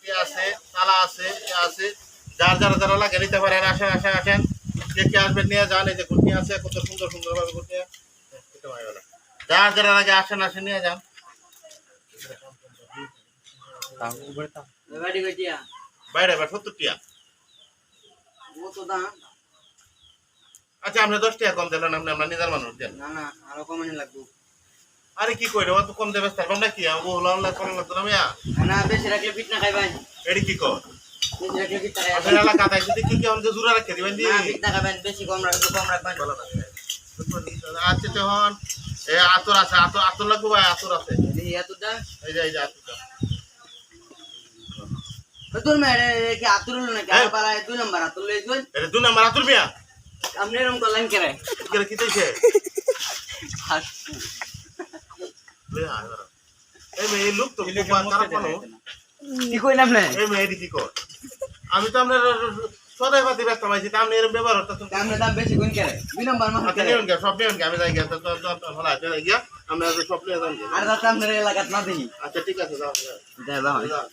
কে আছে, তালা আছে, এ আছে, যার যারা লাগে নিতে পারেন। আসেন আসেন আসেন, কে আসবেন নিয়ে যান। এই যে গুটি আছে, কত সুন্দর ভাবে গুটি। যারা লাগে আসেন আসেন নিয়ে যান। বাইরে 70 টিয়া। আচ্ছা, আপনি 10 টাকা কম দিলেন, আপনি আমরা নিজের মানুষ দেন। আরো কমানি লাগবে। আরে কি কইরে অত কম দেবে স্যার, আমরা কি ও লাল কম লাগতো না মিয়া। না বেশি রাখলে পিট না খাইবেন। এডি কি কর বেশি রাখলে পিট না খাইবেন। আপনারা এলাকা তাই যদি কি আমাদের জুরা রাখতে দিবেন দি। না পিট না খাইবেন, বেশি কম রাখবেন ভালো না। আচ্ছা তখন এ আতর আছে, আতর লাগবে ভাই, আতর আছে। এই এতটা এই যে আতরটা। তোর মেরে কি আতুল নাকি আর পালা 2 নাম্বার আতুল লইছুন। এটা 2 নাম্বার আতর মিয়া। আপনি এরকম করলেন কেন? কি কি কইছে? এই মেয়ে লোক তো খুব খারাপ মানুষ। কি কইন আপনি? এই মেয়ে এডি কি কর? আমি তো আপনার সদাই পাতি ব্যস্ত পাইছি, তা আপনি এরকম ব্যবহার করতেছেন। আপনি দাম বেশি কইন কেন? 2 নাম্বার মাছ আপনি কেন? নিয়ে গিয়া সব নিয়ে আমি যাই গিয়া তো ভালো আছে যাই গিয়া আমরা সব নিয়ে যান। আর দাম আপনার এলাকাত না দেখি। আচ্ছা ঠিক আছে, যাও যাই বাবা। যাও।